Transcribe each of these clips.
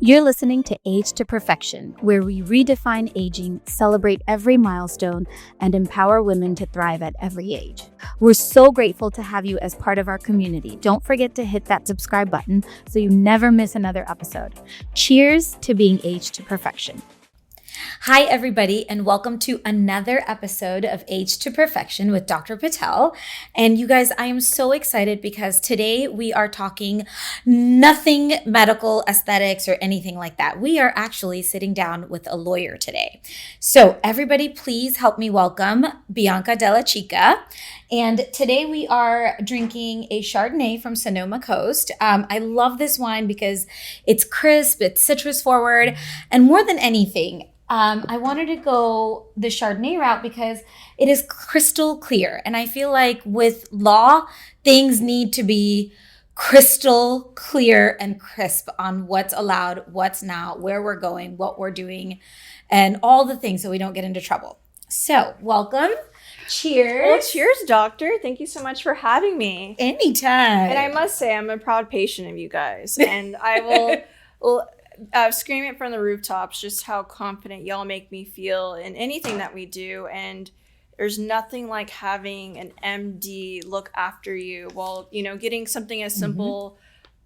You're listening to Age to Perfection, where we redefine aging, celebrate every milestone, and empower women to thrive at every age. We're so grateful to have you as part of our community. Don't forget to hit that subscribe button so you never miss another episode. Cheers to being aged to perfection. Hi, everybody, and welcome to another episode of Age to Perfection with Dr. Patel. And you guys, I am so excited because today we are talking nothing medical, aesthetics, or anything like that. We are actually sitting down with a lawyer today. So everybody, please help me welcome Bianca De Lachica. And today we are drinking a Chardonnay from Sonoma Coast. I love this wine because it's crisp, it's citrus forward, and more than anything, I wanted to go the Chardonnay route because it is crystal clear. And I feel like with law, things need to be crystal clear and crisp on what's allowed, what's not, where we're going, what we're doing, and all the things so we don't get into trouble. So welcome. Cheers. Well, cheers, doctor. Thank you so much for having me. Anytime. And I must say, I'm a proud patient of you guys. And I will scream it from the rooftops just how confident y'all make me feel in anything that we do. And there's nothing like having an MD look after you while, getting something as simple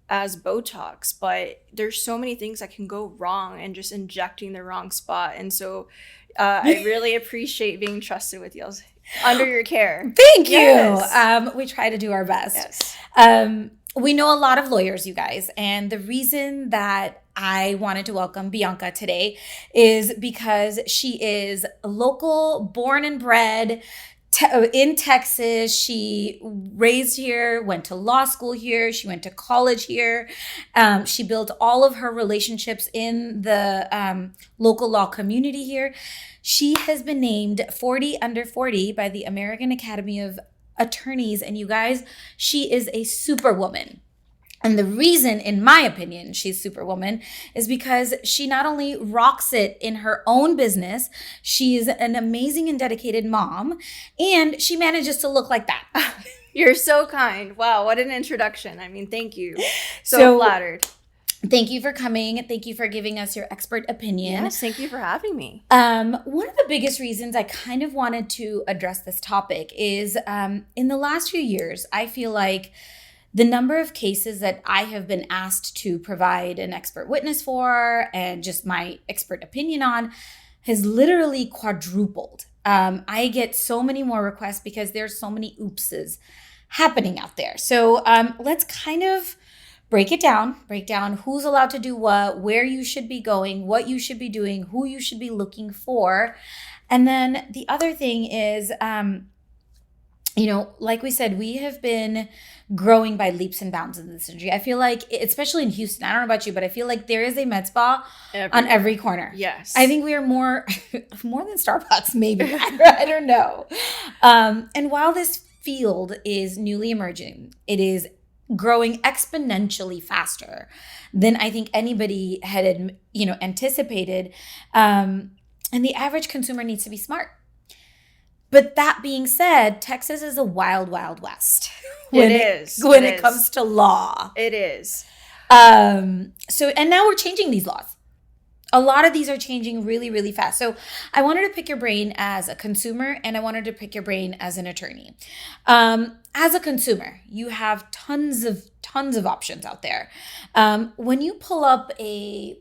as Botox. But there's so many things that can go wrong and just injecting the wrong spot. And so I really appreciate being trusted with y'all under your care. Thank you. Yes. We try to do our best. Yes. We know a lot of lawyers, you guys. And the reason that I wanted to welcome Bianca today is because she is local, born and bred in Texas. She raised here, went to law school here. She went to college here. She built all of her relationships in the local law community here. She has been named 40 under 40 by the American Academy of Attorneys. And you guys, she is a superwoman. And the reason, in my opinion, she's superwoman is because she not only rocks it in her own business, she's an amazing and dedicated mom, and she manages to look like that. You're so kind. Wow, what an introduction. I mean, thank you. So flattered. Thank you for coming. Thank you for giving us your expert opinion. Yes, thank you for having me. One of the biggest reasons I kind of wanted to address this topic is in the last few years, I feel like the number of cases that I have been asked to provide an expert witness for and just my expert opinion on has literally quadrupled. I get so many more requests because there's so many oopses happening out there. So let's kind of break down who's allowed to do what, where you should be going, what you should be doing, who you should be looking for. And then the other thing is, like we said, we have been growing by leaps and bounds in this industry. I feel like, especially in Houston, I don't know about you, but I feel like there is a med spa on every corner. Yes. I think we are more than Starbucks, maybe. I don't know. And while this field is newly emerging, it is growing exponentially faster than I think anybody had, anticipated. And the average consumer needs to be smart. But that being said, Texas is a wild, wild west. When it comes to law. It is. And now we're changing these laws. A lot of these are changing really, really fast. So I wanted to pick your brain as a consumer, and I wanted to pick your brain as an attorney. As a consumer, you have tons of options out there. When you pull up a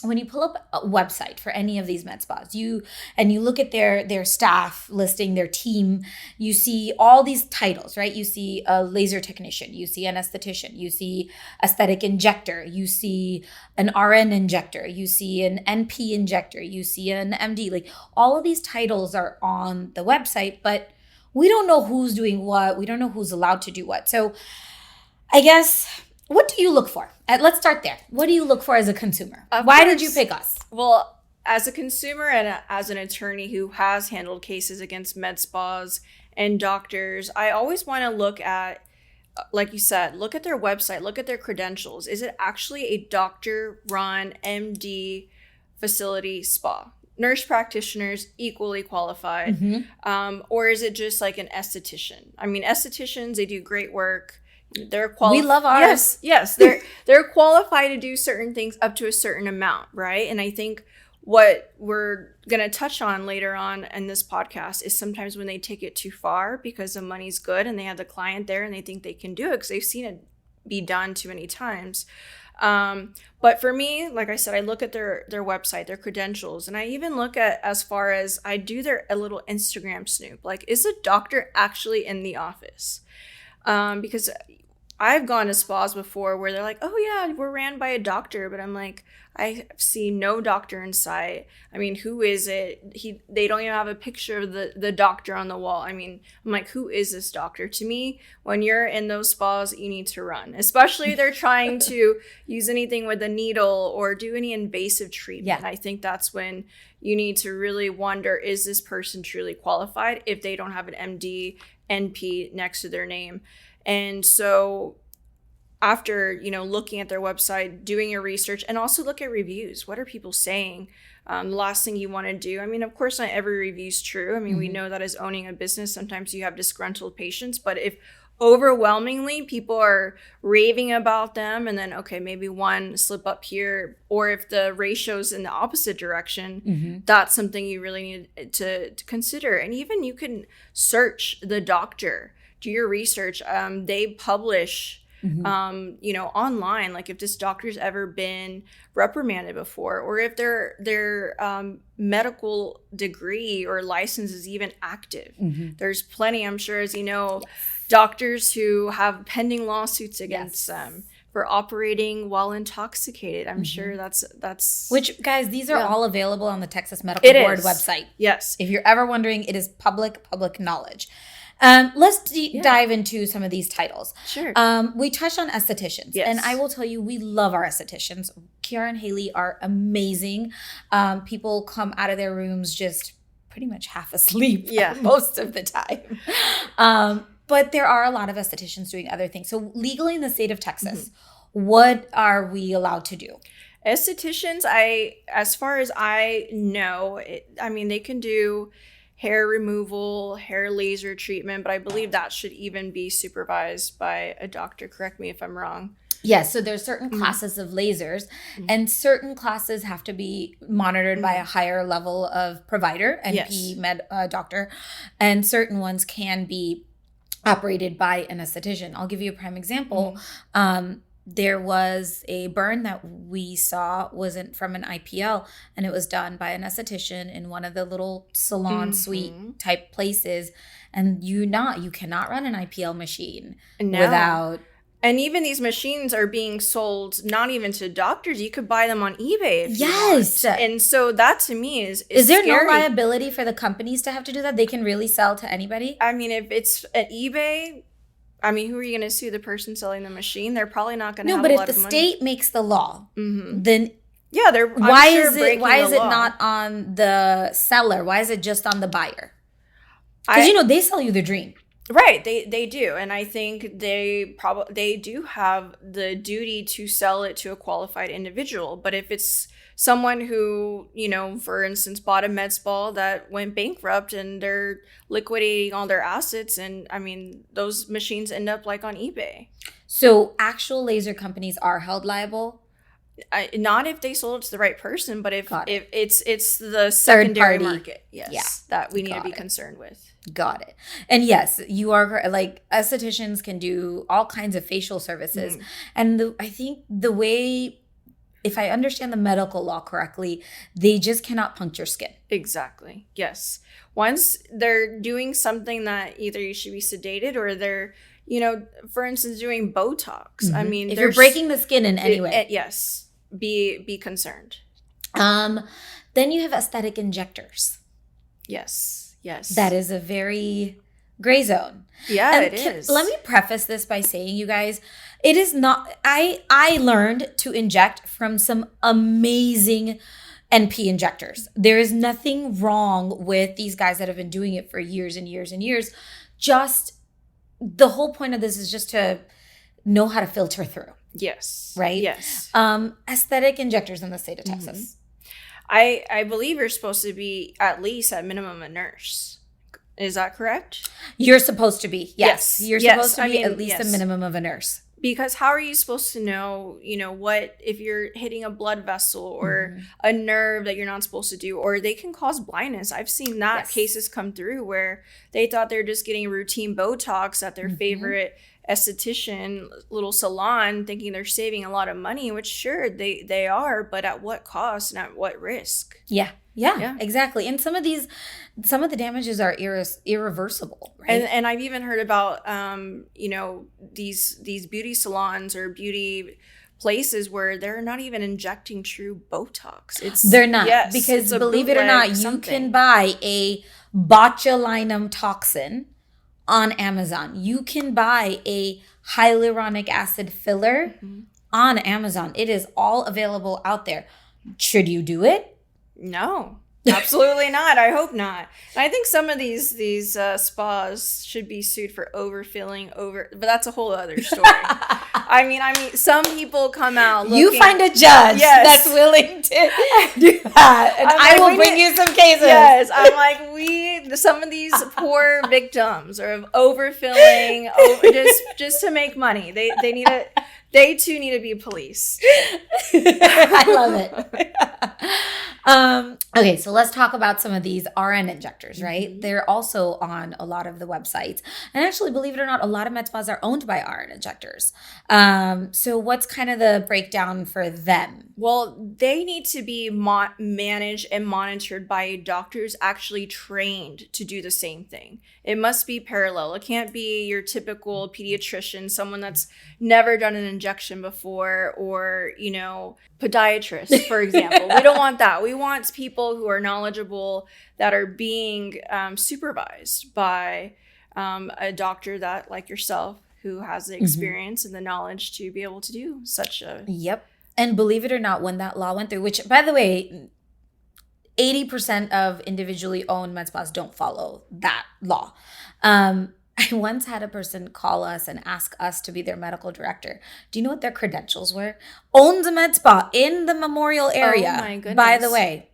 website for any of these med spas, you look at their staff listing, their team, you see all these titles, right? You see a laser technician, you see an esthetician, you see aesthetic injector, you see an RN injector, you see an NP injector, you see an MD. Like all of these titles are on the website, but we don't know who's doing what. We don't know who's allowed to do what. So I guess, what do you look for? Let's start there. What do you look for as a consumer? Why did you pick us? Well, as a consumer and as an attorney who has handled cases against med spas and doctors, I always want to look at, like you said, look at their website, look at their credentials. Is it actually a doctor-run MD facility spa? Nurse practitioners equally qualified, or is it just like an esthetician? I mean, estheticians, they do great work. They're We love ours. Yes, they're qualified to do certain things up to a certain amount, right? And I think what we're going to touch on later on in this podcast is sometimes when they take it too far because the money's good and they have the client there and they think they can do it because they've seen it be done too many times. But for me, like I said, I look at their website, their credentials, and I even look at as far as I do a little Instagram snoop. Like, is the doctor actually in the office? Because I've gone to spas before where they're like, oh yeah, we're ran by a doctor, but I'm like, I see no doctor in sight. I mean, who is it? They don't even have a picture of the doctor on the wall. I mean, I'm like, who is this doctor? To me, when you're in those spas, you need to run, especially if they're trying to use anything with a needle or do any invasive treatment. Yeah. I think that's when you need to really wonder, is this person truly qualified if they don't have an MD, NP next to their name? And so after, looking at their website, doing your research, and also look at reviews. What are people saying? The last thing you want to do, I mean, of course, not every review is true. I mean, we know that as owning a business, sometimes you have disgruntled patients, but if overwhelmingly people are raving about them and then, okay, maybe one slip up here, or if the ratio's in the opposite direction, that's something you really need to consider. And even you can search the doctor, do your research. They publish online, like if this doctor's ever been reprimanded before, or if their medical degree or license is even active. There's plenty, I'm sure, as you know, doctors who have pending lawsuits against them for operating while intoxicated. I'm sure that's which, guys, these are all available on the Texas Medical Board website. Yes. If you're ever wondering, it is public knowledge. Let's dive into some of these titles. Sure. We touched on estheticians. Yes. And I will tell you, we love our estheticians. Kiara and Haley are amazing. People come out of their rooms just pretty much half asleep most of the time. But there are a lot of estheticians doing other things. So legally in the state of Texas, what are we allowed to do? Estheticians, as far as I know, they can do hair removal, hair laser treatment, but I believe that should even be supervised by a doctor. Correct me if I'm wrong. Yes, so there's certain classes of lasers, and certain classes have to be monitored by a higher level of provider, NP med doctor, and certain ones can be operated by an esthetician. I'll give you a prime example. There was a burn that we saw wasn't from an IPL, and it was done by an esthetician in one of the little salon suite type places. And you cannot run an IPL machine without. And even these machines are being sold not even to doctors. You could buy them on eBay if you want. And so that to me is there scary. No liability for the companies to have to do that? They can really sell to anybody? I mean, if it's at eBay, who are you going to sue? The person selling the machine? They're probably not going to have a lot of money. No, but if the state makes the law, then why is it not on the seller? Why is it just on the buyer? Because they sell you the dream. Right, they do, and I think they do have the duty to sell it to a qualified individual. But if it's someone who, for instance, bought a medspa that went bankrupt and they're liquidating all their assets, and those machines end up like on eBay. So actual laser companies are held liable? Not if they sold it to the right person, but if it's the secondary market, that we need to be concerned with. Got it. And yes, you are like estheticians can do all kinds of facial services. And I think the way, if I understand the medical law correctly, they just cannot puncture skin. Exactly. Yes. Once they're doing something that either you should be sedated or they're, for instance, doing Botox. If you're breaking the skin in any way. Yes. Be concerned. Then you have aesthetic injectors. Yes. That is a very gray zone. Yeah, it is. Let me preface this by saying, you guys, it is not, I learned to inject from some amazing NP injectors. There is nothing wrong with these guys that have been doing it for years and years and years. Just the whole point of this is just to know how to filter through. Yes. Right? Yes. Aesthetic injectors in the state of Texas. I believe you're supposed to be at least at minimum a nurse. Is that correct? You're supposed to be. Yes. You're supposed to be at least a yes. minimum of a nurse. Because how are you supposed to know, what if you're hitting a blood vessel or a nerve that you're not supposed to do, or they can cause blindness. I've seen that cases come through where they thought they're just getting routine Botox at their favorite esthetician little salon, thinking they're saving a lot of money, which sure they are, but at what cost and at what risk? Yeah, exactly. And some of the damages are irreversible, right? And I've even heard about these beauty salons or beauty places where they're not even injecting true Botox. They're not, because believe it or not, you can buy a botulinum toxin on Amazon. You can buy a hyaluronic acid filler on Amazon. It is all available out there. Should you do it? No, absolutely not. I hope not. And I think some of these spas should be sued for overfilling, but that's a whole other story. I mean, some people come out looking. You find a judge that's willing to do that, and I will bring you some cases. Yes, I'm like, some of these poor victims are of overfilling, just to make money. They too need to be policed. I love it. Okay, so let's talk about some of these RN injectors, right? They're also on a lot of the websites. And actually, believe it or not, a lot of med spas are owned by RN injectors. So what's kind of the breakdown for them? Well, they need to be managed and monitored by doctors actually trained to do the same thing. It must be parallel. It can't be your typical pediatrician, someone that's never done an injection before, or, podiatrist, for example. We don't want that. We want people who are knowledgeable, that are being supervised by a doctor that, like yourself, who has the experience and the knowledge to be able to do such a... Yep. And believe it or not, when that law went through, which, by the way, 80% of individually owned med spas don't follow that law. I once had a person call us and ask us to be their medical director. Do you know what their credentials were? Owns a med spa in the Memorial area. Oh my goodness. By the way,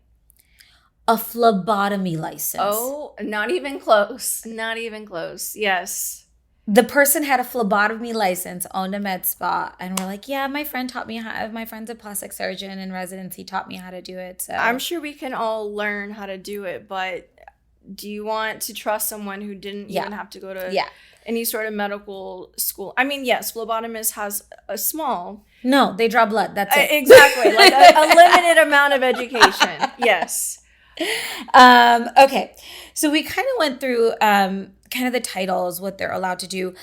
a phlebotomy license. Oh, not even close. Not even close. Yes. The person had a phlebotomy license, owned a med spa, and we're like, yeah, my friend's a plastic surgeon in residency, taught me how to do it. So I'm sure we can all learn how to do it, but do you want to trust someone who didn't even have to go to any sort of medical school? I mean, yes, phlebotomist has a small... No, they draw blood. That's it. Exactly. Like a limited amount of education. Yes. Okay. So we kind of went through kind of the titles, what they're allowed to do.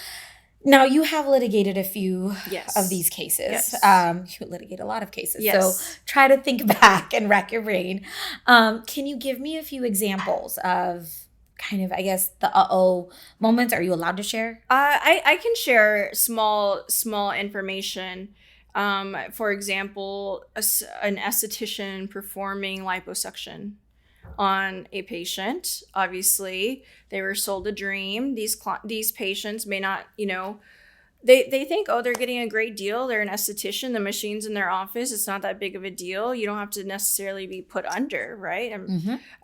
Now, you have litigated a few of these cases. You litigate a lot of cases. So try to think back and rack your brain. Can you give me a few examples of kind of, I guess, the moments? Are you allowed to share? I can share small information. For example, an esthetician performing liposuction on a patient. Obviously, they were sold a dream. These patients may not, they think, they're getting a great deal. They're an esthetician. The machine's in their office. It's not that big of a deal. You don't have to necessarily be put under, right?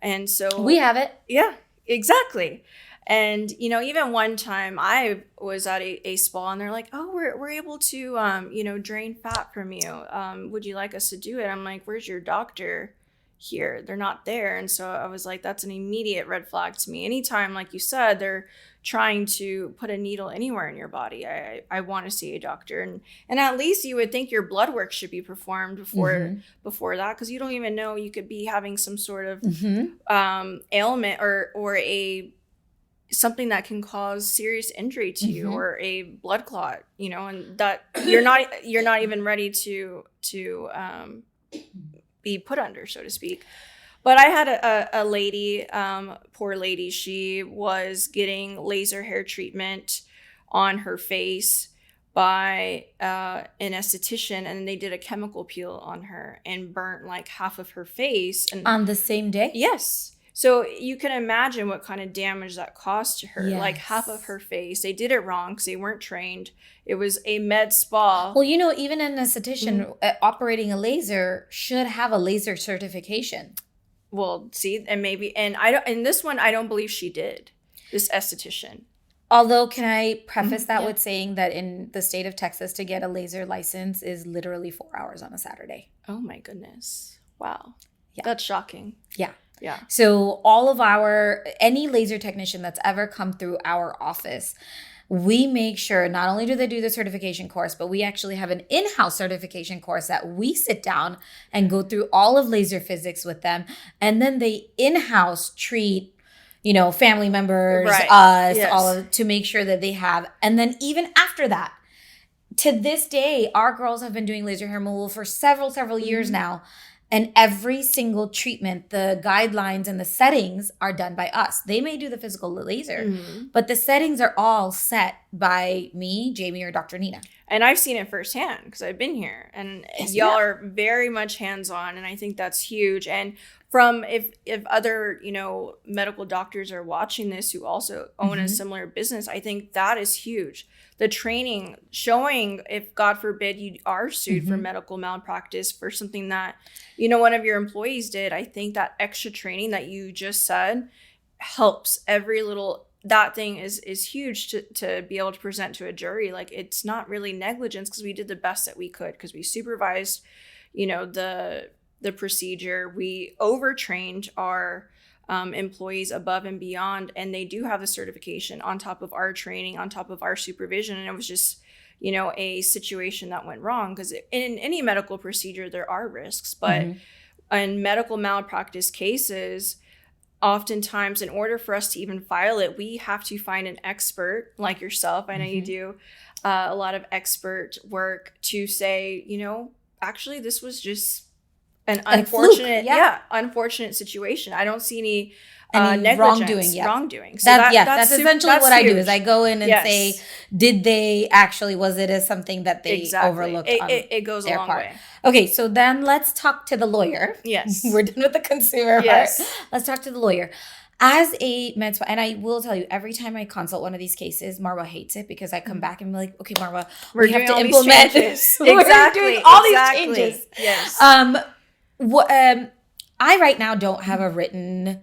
And so we have it. Yeah, exactly. And, even one time I was at a spa and they're like, we're able to, drain fat from you. Would you like us to do it? I'm like, where's your doctor? Here, they're not there. And so I was like, that's an immediate red flag to me. Anytime, like you said, they're trying to put a needle anywhere in your body, I want to see a doctor. And at least you would think your blood work should be performed before that, because you don't even know, you could be having some sort of ailment or something that can cause serious injury to you, or a blood clot, and that you're not even ready to be put under, so to speak. But I had a lady, poor lady, she was getting laser hair treatment on her face by an esthetician, and they did a chemical peel on her and burnt like half of her face. And on the same day? Yes. So you can imagine what kind of damage that caused to her, like half of her face. They did it wrong because they weren't trained. It was a med spa. Well, even an esthetician operating a laser should have a laser certification. Well, see, and I don't. In this one, I don't believe she did. this esthetician. Although, can I preface that with saying that in the state of Texas, to get a laser license is literally 4 hours on a Saturday. Oh my goodness. Wow. Yeah. That's shocking. Yeah. Yeah. So any laser technician that's ever come through our office, we make sure not only do they do the certification course, but we actually have an in-house certification course that we sit down and go through all of laser physics with them. And then they in-house treat, family members, us, all to make sure that they have. And then even after that, to this day, our girls have been doing laser hair removal for several years now. And every single treatment, the guidelines and the settings are done by us. They may do the physical laser, but the settings are all set by me, Jamie, or Dr. Nina. And I've seen it firsthand because I've been here. And y'all are very much hands-on. And I think that's huge. And from if other, medical doctors are watching this who also own a similar business, I think that is huge. The training showing if, God forbid, you are sued for medical malpractice for something that, one of your employees did. I think that extra training that you just said helps every little, that thing is huge to be able to present to a jury. Like, it's not really negligence because we did the best that we could because we supervised, the procedure. We overtrained our employees above and beyond, and they do have the certification on top of our training, on top of our supervision. And it was just, a situation that went wrong because in any medical procedure, there are risks. But in medical malpractice cases, oftentimes in order for us to even file it, we have to find an expert like yourself. I know you do a lot of expert work to say, actually, this was just an unfortunate, unfortunate situation. I don't see any negligence, wrongdoing. So that's essentially what I do is I go in and say, did they actually, was it as something that they overlooked? It goes a long way. Okay, so then let's talk to the lawyer. Yes. We're done with the consumer part. Let's talk to the lawyer. As a med spa, and I will tell you, every time I consult one of these cases, Marwa hates it because I come back and be like, okay, Marwa, we have to implement this. We're doing all these changes. Yes. I right now don't have a written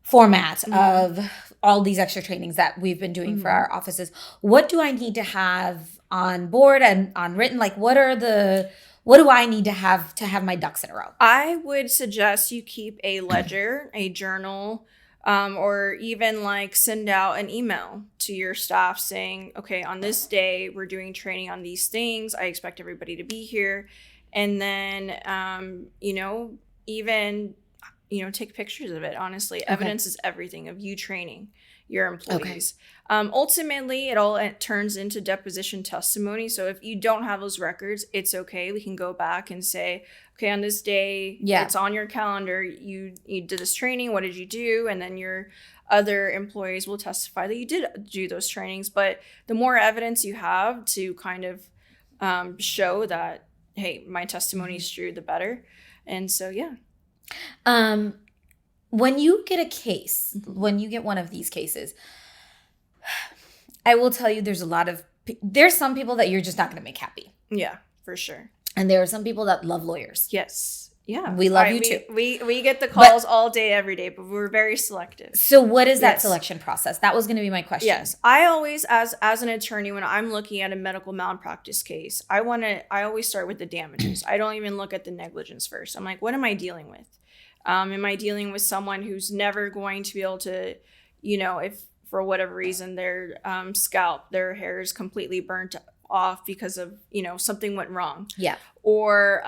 format of all these extra trainings that we've been doing for our offices. What do I need to have on board and on written? Like, what do I need to have my ducks in a row? I would suggest you keep a ledger, a journal, or even send out an email to your staff saying, okay, on this day, we're doing training on these things. I expect everybody to be here. And then, even, take pictures of it. Honestly, evidence is everything of you training your employees. Ultimately, it turns into deposition testimony. So if you don't have those records, it's okay. We can go back and say, okay, on this day, it's on your calendar. You did this training. What did you do? And then your other employees will testify that you did do those trainings. But the more evidence you have to kind of show that, hey, my testimony is true, the better. And so, when you get a case, when you get one of these cases, I will tell you there's some people that you're just not going to make happy. Yeah, for sure. And there are some people that love lawyers. Yes. Yeah. We love you too. We get the calls all day, every day, but we're very selective. So what is that selection process? That was going to be my question. Yes. I always, as an attorney, when I'm looking at a medical malpractice case, I always start with the damages. I don't even look at the negligence first. I'm like, what am I dealing with? Am I dealing with someone who's never going to be able to, if for whatever reason their scalp, their hair is completely burnt off because of, something went wrong. Yeah. Or,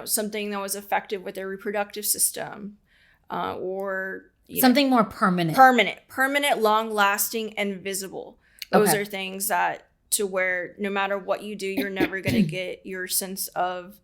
something that was affected with their reproductive system, or something more permanent, long lasting and visible. Those are things that to where no matter what you do, you're never going to get your sense of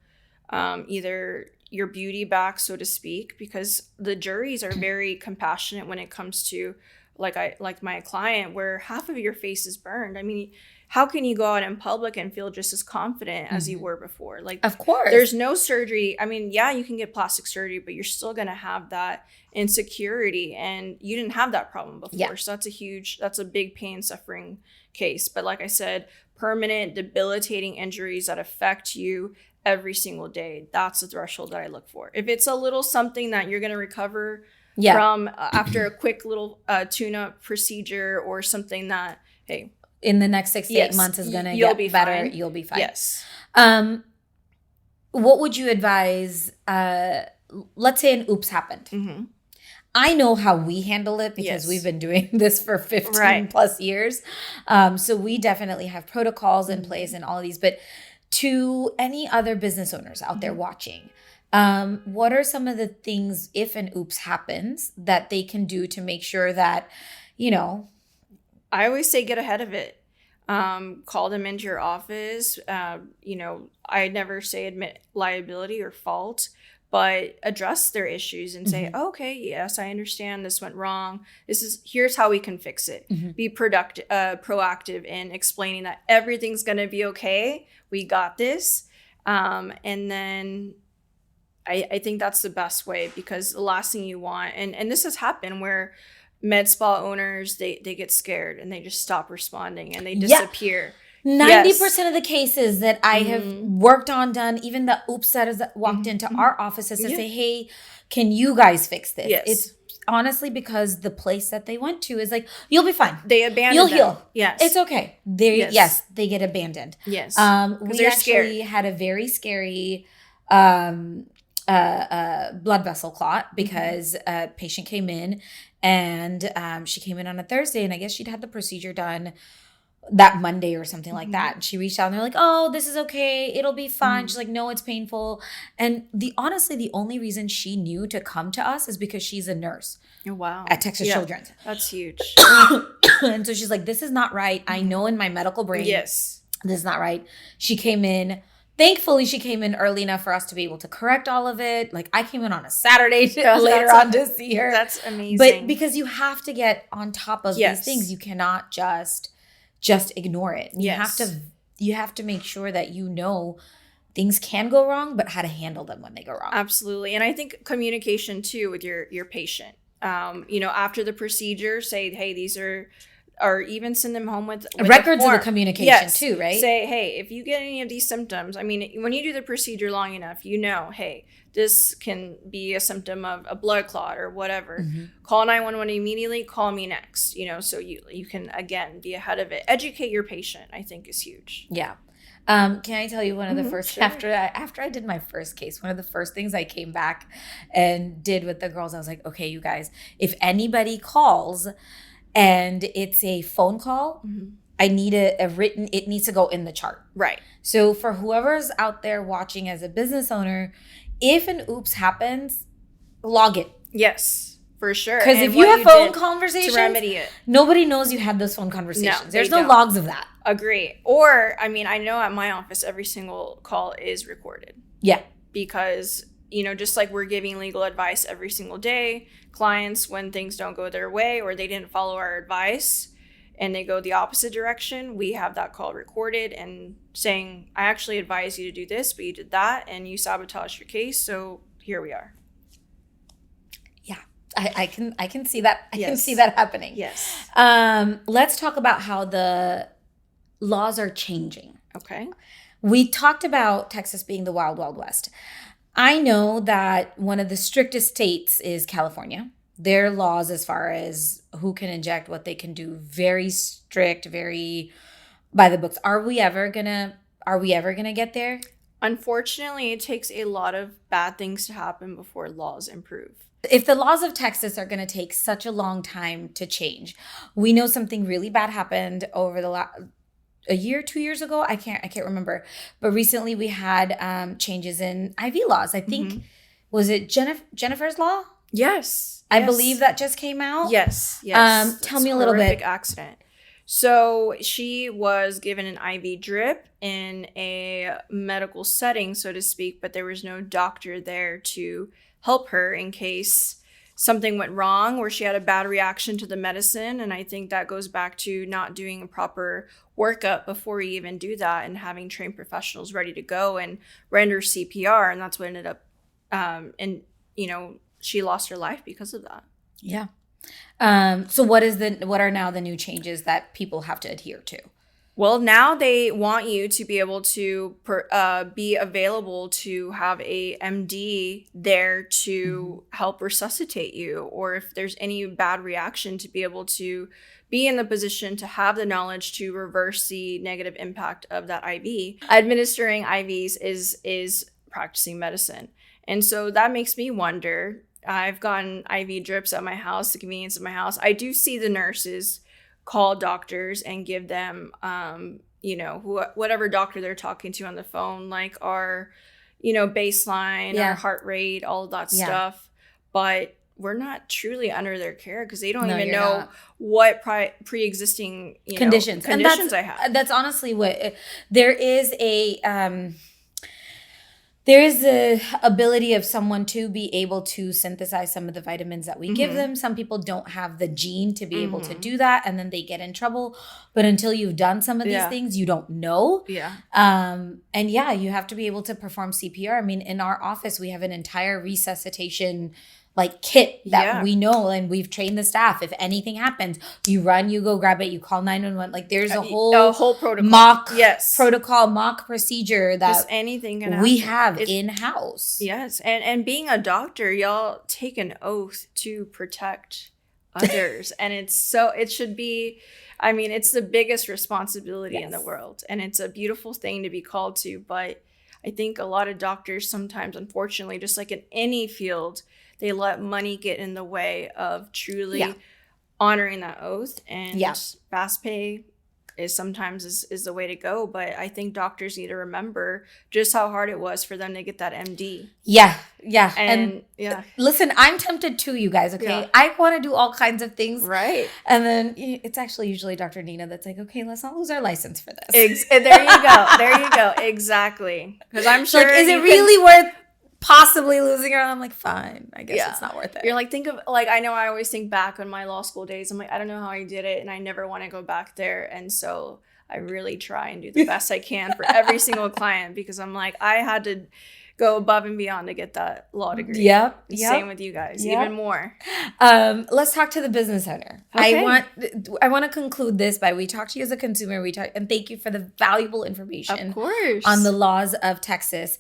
either your beauty back, so to speak, because the juries are very compassionate when it comes to like my client where half of your face is burned. I mean, how can you go out in public and feel just as confident as you were before? Of course. There's no surgery. I mean, you can get plastic surgery, but you're still going to have that insecurity. And you didn't have that problem before. Yeah. So that's a big pain, suffering case. But like I said, permanent, debilitating injuries that affect you every single day. That's the threshold that I look for. If it's a little something that you're going to recover from after a quick little tune-up procedure or something that, hey, in the next 6 to 8 months is going to get better. Fine. You'll be fine. Yes. What would you advise? Let's say an oops happened. Mm-hmm. I know how we handle it because we've been doing this for 15 plus years. So we definitely have protocols in place and all of these. But to any other business owners out there watching, what are some of the things, if an oops happens, that they can do to make sure that, I always say get ahead of it. Call them into your office. I never say admit liability or fault, but address their issues and say, okay, yes, I understand this went wrong. Here's how we can fix it. Be proactive in explaining that everything's going to be okay. We got this. And then I think that's the best way, because the last thing you want, and this has happened where med spa owners, they get scared and they just stop responding and they disappear. 90% of the cases that I have worked on, done, even the oops that has walked into our offices to say, hey, can you guys fix this? Yes. It's honestly because the place that they went to is like, you'll be fine. They abandoned You'll them. heal. Yes. It's okay. They get abandoned. Yes. We actually had a very scary blood vessel clot because a patient came in and she came in on a Thursday, and I guess she'd had the procedure done that Monday or something like that. And she reached out and they're like, oh, this is okay. It'll be fine. She's like, no, it's painful. And honestly, the only reason she knew to come to us is because she's a nurse. Oh, wow. At Texas Children's. That's huge. And so she's like, this is not right. I know in my medical brain, this is not right. She came in. Thankfully, she came in early enough for us to be able to correct all of it. Like, I came in on a Saturday later on to see her. That's amazing. But because you have to get on top of these things, you cannot just ignore it. You have to make sure that things can go wrong, but how to handle them when they go wrong. Absolutely. And I think communication too with your patient. After the procedure, say, hey, these are, or even send them home with records of the communication too, right? Say, hey, if you get any of these symptoms, I mean, when you do the procedure long enough, hey, this can be a symptom of a blood clot or whatever. Call 911 immediately, call me next, so you can, again, be ahead of it. Educate your patient, I think, is huge. Yeah. Can I tell you one of the first, after I did my first case, one of the first things I came back and did with the girls, I was like, okay, you guys, if anybody calls and it's a phone call, I need a written, it needs to go in the chart. Right. So for whoever's out there watching as a business owner, if an oops happens, log it. Yes, for sure. Because if you have phone conversations, to remedy it, nobody knows you had those phone conversations. No, there's no logs of that. Agree. Or, I mean, I know at my office, every single call is recorded. Yeah. Because, just like we're giving legal advice every single day, clients, when things don't go their way or they didn't follow our advice and they go the opposite direction, we have that call recorded and saying, I actually advise you to do this, but you did that and you sabotaged your case. So here we are. Yeah, I can see that. I can see that happening. Yes. Let's talk about how the laws are changing. Okay. We talked about Texas being the wild, wild west. I know that one of the strictest states is California. Their laws as far as who can inject, what they can do, very strict, very by the books. Are we ever gonna get there? Unfortunately, it takes a lot of bad things to happen before laws improve. If the laws of Texas are going to take such a long time to change, we know something really bad happened over a year, 2 years ago. I can't remember. But recently we had changes in IV laws. I think, was it Jennifer's law? Yes. I believe that just came out. Yes. Tell me a little bit. Horrific accident. So she was given an IV drip in a medical setting, so to speak, but there was no doctor there to help her in case something went wrong or she had a bad reaction to the medicine. And I think that goes back to not doing a proper workup before you even do that and having trained professionals ready to go and render CPR. And that's what ended up, she lost her life because of that. Yeah. So what are now the new changes that people have to adhere to? Well, now they want you to be able to be available to have a MD there to help resuscitate you, or if there's any bad reaction, to be able to be in the position to have the knowledge to reverse the negative impact of that IV. Administering IVs is practicing medicine. And so that makes me wonder. I've gotten IV drips at my house, the convenience of my house. I do see the nurses call doctors and give them, whatever doctor they're talking to on the phone, like our, baseline, our heart rate, all of that stuff. But we're not truly under their care because they don't even know what pre-existing conditions I have. That's honestly what there is there is the ability of someone to be able to synthesize some of the vitamins that we give them. Some people don't have the gene to be able to do that, and then they get in trouble. But until you've done some of these things, you don't know. Yeah. And you have to be able to perform CPR. I mean, in our office, we have an entire resuscitation kit that we know, and we've trained the staff. If anything happens, you run, you go grab it, you call 911. There's a whole protocol, mock procedure that just anything can we have in-house. Yes. And being a doctor, y'all take an oath to protect others. And it should be, it's the biggest responsibility in the world. And it's a beautiful thing to be called to. But I think a lot of doctors sometimes, unfortunately, just like in any field, they let money get in the way of truly honoring that oath. And fast pay is the way to go. But I think doctors need to remember just how hard it was for them to get that MD. Yeah. And listen, I'm tempted too, you guys, okay? Yeah. I want to do all kinds of things. Right. And then it's actually usually Dr. Nina that's like, okay, let's not lose our license for this. There you go. Exactly. Because I'm sure. Is it really worth possibly losing her? I'm like, fine, I guess it's not worth it. You're like, think of, I know I always think back on my law school days. I'm like, I don't know how I did it, and I never want to go back there. And so I really try and do the best I can for every single client, because I'm like, I had to go above and beyond to get that law degree. Yep. Same with you guys, even more. Let's talk to the business owner. Okay. I want to conclude this by, we talked to you as a consumer, and thank you for the valuable information, of course, on the laws of Texas.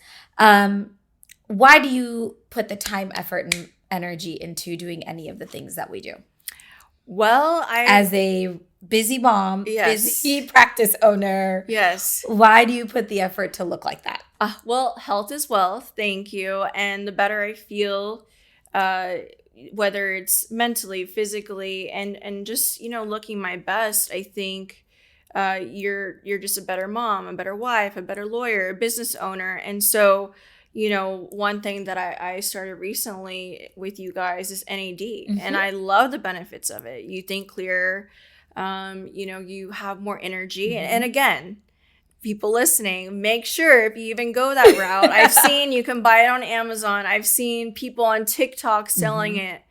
Why do you put the time, effort, and energy into doing any of the things that we do? Well, as a busy mom, busy practice owner, why do you put the effort to look like that? Well, health is wealth. Thank you. And the better I feel, whether it's mentally, physically, and just, looking my best, I think you're just a better mom, a better wife, a better lawyer, a business owner. And so, one thing that I started recently with you guys is NAD, and I love the benefits of it. You think clearer, you have more energy. And again, people listening, make sure if you even go that route, I've seen you can buy it on Amazon. I've seen people on TikTok selling it,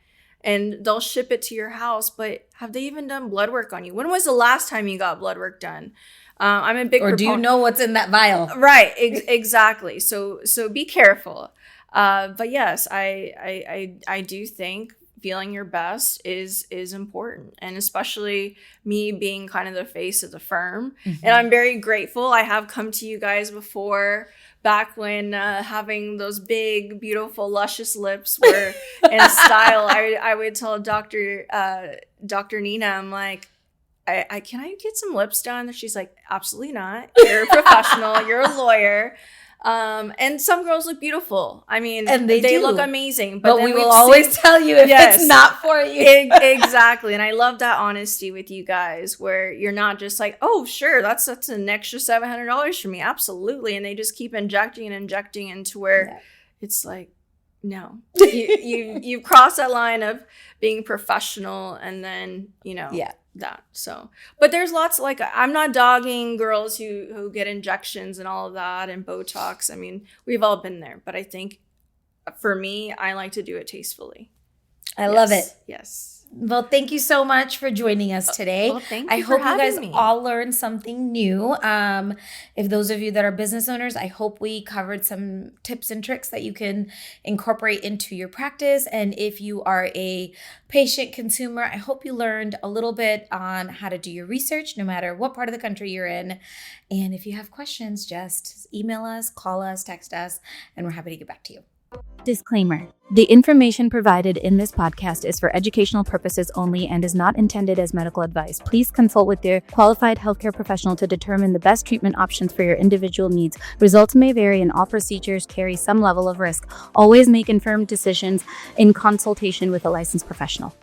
and they'll ship it to your house. But have they even done blood work on you? When was the last time you got blood work done? I'm a big Or do you know what's in that vial? Right, exactly. So be careful. But yes, I do think feeling your best is important, and especially me being kind of the face of the firm. And I'm very grateful. I have come to you guys before, back when having those big, beautiful, luscious lips were in style. I would tell Dr. Nina, I'm like, can I get some lips done? She's like, absolutely not. You're a professional. You're a lawyer. And some girls look beautiful. And they look amazing. But we will always tell you if it's not for you. Exactly. And I love that honesty with you guys, where you're not just like, oh, sure, that's an extra $700 for me. Absolutely. And they just keep injecting into where it's like, no, you cross that line of being professional, and then, that. So, but there's lots, I'm not dogging girls who get injections and all of that and Botox. We've all been there, but I think for me, I like to do it tastefully. I love it. Yes. Well, thank you so much for joining us today. Well, thank you I for hope you guys having me. all learned something new. If those of you that are business owners, I hope we covered some tips and tricks that you can incorporate into your practice. And if you are a patient consumer, I hope you learned a little bit on how to do your research, no matter what part of the country you're in. And if you have questions, just email us, call us, text us, and we're happy to get back to you. Disclaimer. The information provided in this podcast is for educational purposes only and is not intended as medical advice. Please consult with your qualified healthcare professional to determine the best treatment options for your individual needs. Results may vary and all procedures carry some level of risk. Always make informed decisions in consultation with a licensed professional.